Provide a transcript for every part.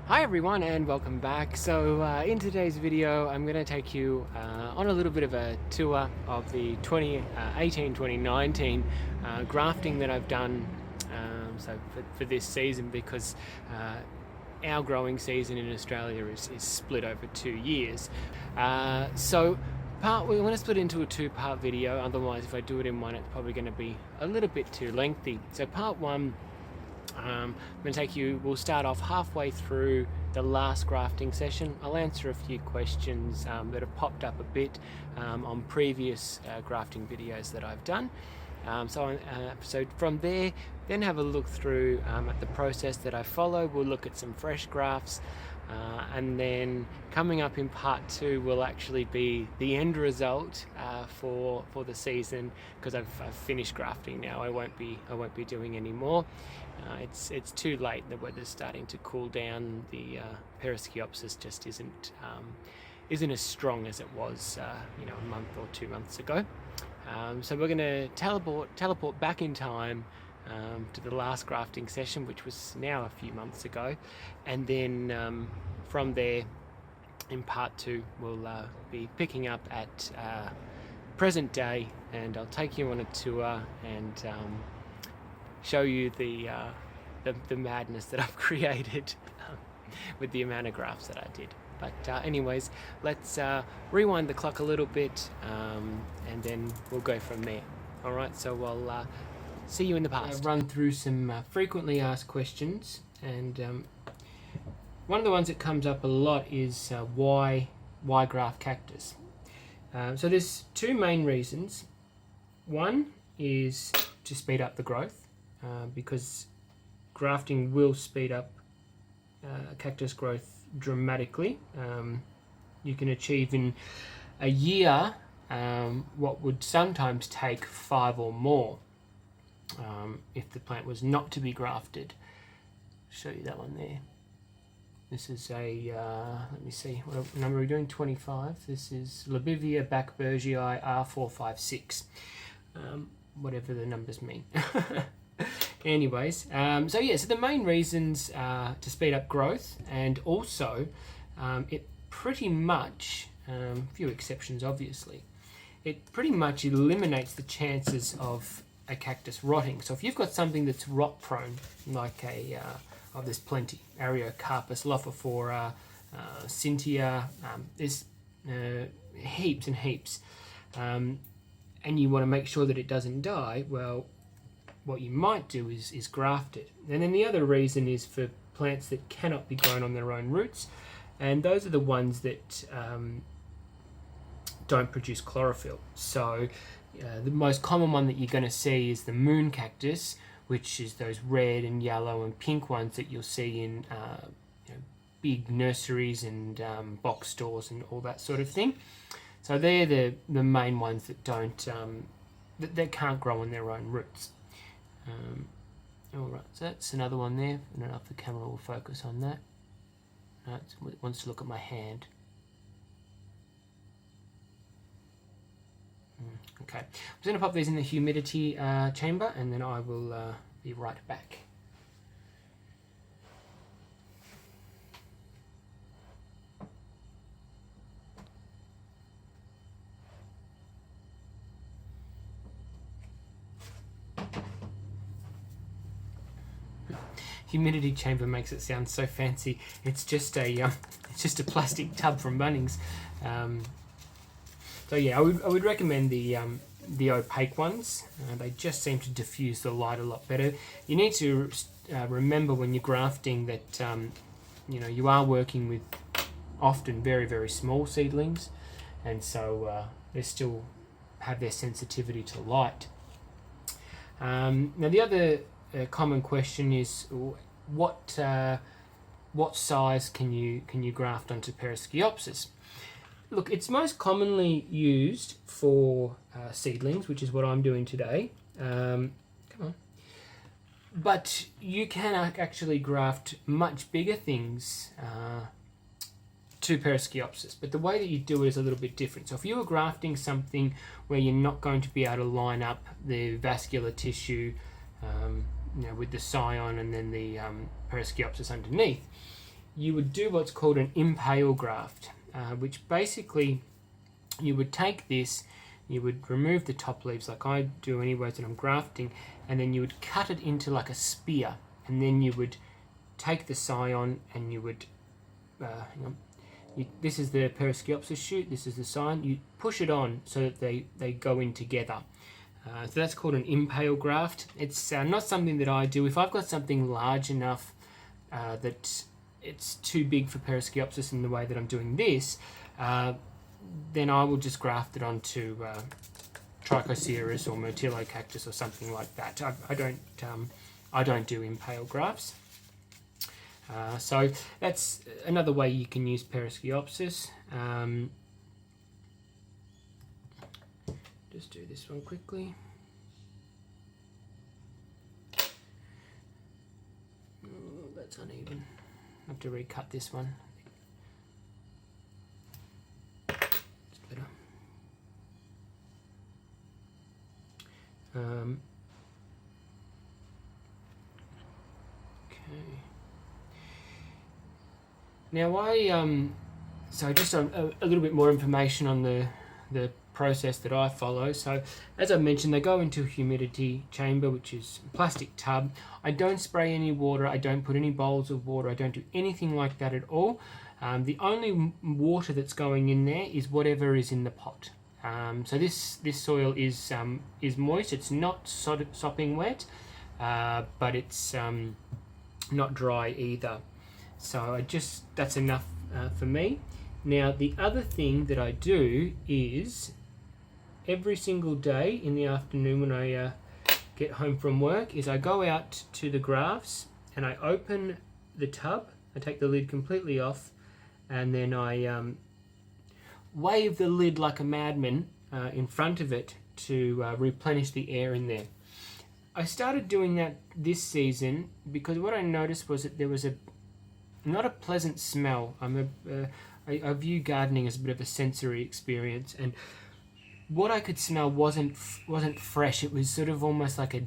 Hi everyone and welcome back. So in today's video I'm going to take you on a little bit of a tour of the 2018-2019 grafting that I've done for this season, because our growing season in Australia is split over 2 years. We want to split into a two-part video, otherwise if I do it in one it's probably going to be a little bit too lengthy. So part one, I'm going to take you, we'll start off halfway through the last grafting session. I'll answer a few questions that have popped up a bit on previous grafting videos that I've done. So from there, then have a look through at the process that I follow. We'll look at some fresh grafts, and then coming up in part two will actually be the end result for the season, because I've finished grafting now. I won't be doing any more. It's too late. The weather's starting to cool down. The Pereskiopsis just isn't as strong as it was a month or 2 months ago. So we're going to teleport back in time to the last grafting session, which was now a few months ago, and then from there in part two we'll be picking up at present day, and I'll take you on a tour and show you the madness that I've created with the amount of grafts that I did. But anyways, let's rewind the clock a little bit, and then we'll go from there. Alright, so I'll see you in the past. Run through some frequently asked questions, and one of the ones that comes up a lot is why graft cactus? So there's two main reasons. One is to speed up the growth, because grafting will speed up cactus growth dramatically. You can achieve in a year what would sometimes take 5 or more if the plant was not to be grafted. I'll show you that one there. This is a, let me see, what number are we doing? 25. This is Lophophora Backbergii R456, whatever the numbers mean. Anyways, so the main reasons to speed up growth, and also it pretty much, a few exceptions obviously, it pretty much eliminates the chances of a cactus rotting. So if you've got something that's rot prone, like there's plenty, Ariocarpus, Lophophora, Cynthia, there's heaps and heaps, and you want to make sure that it doesn't die, well, what you might do is graft it. And then the other reason is for plants that cannot be grown on their own roots, and those are the ones that don't produce chlorophyll. So the most common one that you're going to see is the moon cactus, which is those red and yellow and pink ones that you'll see in big nurseries and box stores and all that sort of thing. So they're the main ones that don't that can't grow on their own roots. Alright, so that's another one there. I don't know if the camera will focus on that. No, it wants to look at my hand. Okay, I'm just going to pop these in the humidity chamber, and then I will be right back. Humidity chamber makes it sound so fancy. It's just a plastic tub from Bunnings. So yeah, I would recommend the opaque ones. They just seem to diffuse the light a lot better. You need to remember when you're grafting that you are working with often very, very small seedlings, and so they still have their sensitivity to light. Now the other common question is what size can you graft onto Pereskiopsis? Look, it's most commonly used for seedlings, which is what I'm doing today. Come on. But you can actually graft much bigger things to Pereskiopsis, but the way that you do it is a little bit different. So if you were grafting something where you're not going to be able to line up the vascular tissue with the scion and then the Pereskiopsis underneath, you would do what's called an impale graft, which basically you would take this, you would remove the top leaves like I do anyways when I'm grafting, and then you would cut it into like a spear, and then you would take the scion and you would, hang on, this is the Pereskiopsis shoot, this is the scion, you push it on so that they go in together. So that's called an impale graft. It's not something that I do. If I've got something large enough that it's too big for Pereskiopsis in the way that I'm doing this, then I will just graft it onto Trichocereus or Cactus or something like that. I don't do impale grafts. So that's another way you can use Pereskiopsis. Just do this one quickly. Oh, that's uneven. I have to recut this one. It's better. Okay. Now so just a little bit more information on the process that I follow. So as I mentioned, they go into a humidity chamber, which is a plastic tub. I don't spray any water, I don't put any bowls of water, I don't do anything like that at all. The only water that's going in there is whatever is in the pot. So this soil is moist, it's not sopping wet, but it's not dry either. So that's enough for me. Now the other thing that I do is every single day in the afternoon when I get home from work is I go out to the grafts and I open the tub, I take the lid completely off, and then I wave the lid like a madman in front of it to replenish the air in there. I started doing that this season because what I noticed was that there was not a pleasant smell. I view gardening as a bit of a sensory experience, and what I could smell wasn't fresh. It was sort of almost like a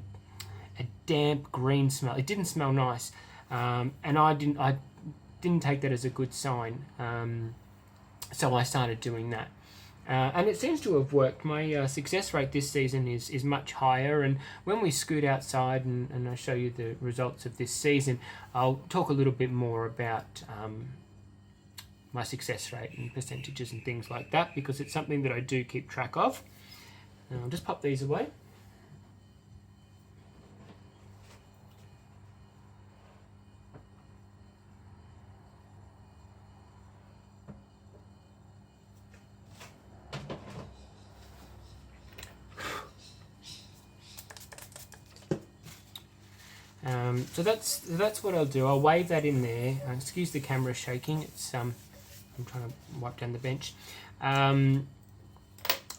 damp green smell. It didn't smell nice, and I didn't take that as a good sign. So I started doing that, and it seems to have worked. My success rate this season is much higher, and when we scoot outside and I show you the results of this season, I'll talk a little bit more about my success rate and percentages and things like that, because it's something that I do keep track of. And I'll just pop these away. So that's what I'll do. I'll wave that in there. Excuse the camera shaking. It's I'm trying to wipe down the bench, and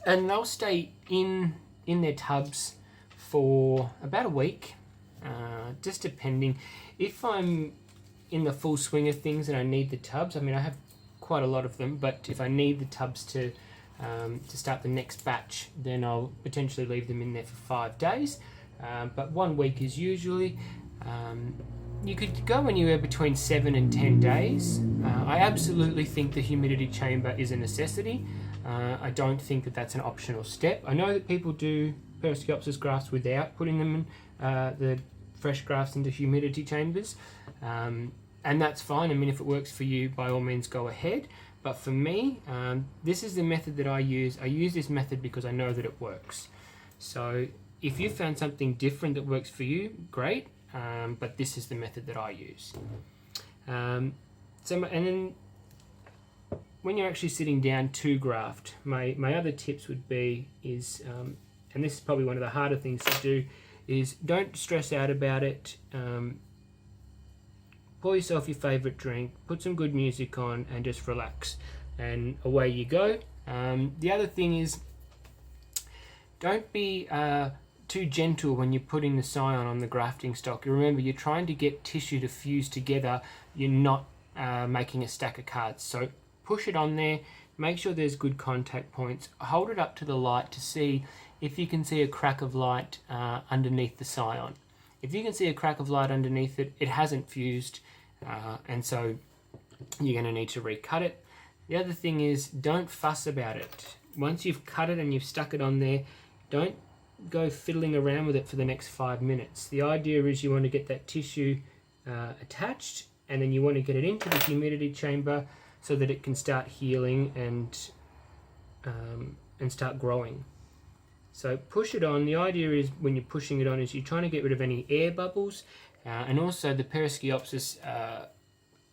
they'll stay in their tubs for about a week, just depending. If I'm in the full swing of things and I need the tubs, I mean I have quite a lot of them, but if I need the tubs to start the next batch, then I'll potentially leave them in there for 5 days. But 1 week is usually. You could go anywhere between 7 and 10 days. I absolutely think the humidity chamber is a necessity. I don't think that that's an optional step. I know that people do Pereskiopsis grafts without putting them in the fresh grafts into humidity chambers, and that's fine. I mean, if it works for you, by all means go ahead. But for me, this is the method that I use. I use this method because I know that it works. So if you found something different that works for you, great. But this is the method that I use. And then when you're actually sitting down to graft, my other tips would be and this is probably one of the harder things to do, is don't stress out about it. Pour yourself your favourite drink, put some good music on, and just relax, and away you go. The other thing is, don't be too gentle when you're putting the scion on the grafting stock. You remember, you're trying to get tissue to fuse together. You're not making a stack of cards. So push it on there. Make sure there's good contact points. Hold it up to the light to see if you can see a crack of light underneath the scion. If you can see a crack of light underneath it, it hasn't fused, and so you're going to need to recut it. The other thing is, don't fuss about it. Once you've cut it and you've stuck it on there, don't go fiddling around with it for the next 5 minutes. The idea is you want to get that tissue attached, and then you want to get it into the humidity chamber so that it can start healing and start growing. So push it on. The idea is when you're pushing it on is you're trying to get rid of any air bubbles, and also the Pereskiopsis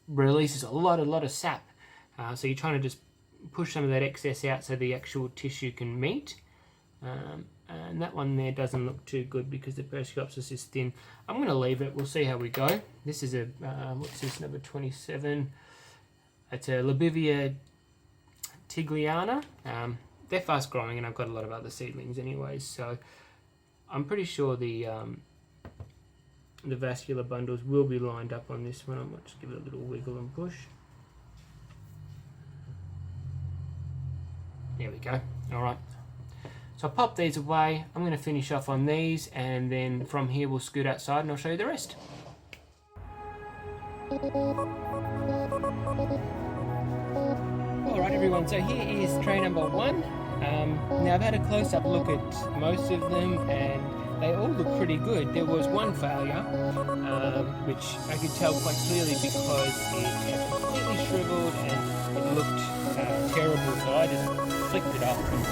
releases a lot of sap. So you're trying to just push some of that excess out so the actual tissue can meet. And that one there doesn't look too good because the Pereskiopsis is thin. I'm going to leave it. We'll see how we go. This is a, what's this, number 27? It's a Lophophora tigliana. They're fast growing, and I've got a lot of other seedlings anyways, so I'm pretty sure the vascular bundles will be lined up on this one. I might just give it a little wiggle and push. There we go. Alright. So I'll pop these away. I'm going to finish off on these, and then from here we'll scoot outside and I'll show you the rest. Alright everyone, so here is tray number 1. Now I've had a close-up look at most of them and they all look pretty good. There was one failure, which I could tell quite clearly because it had completely shriveled and it looked terrible, so I just flicked it off and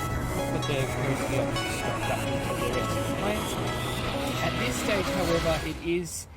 put the Pereskiopsis stuff back into the rest of the plants. At this stage, however, it is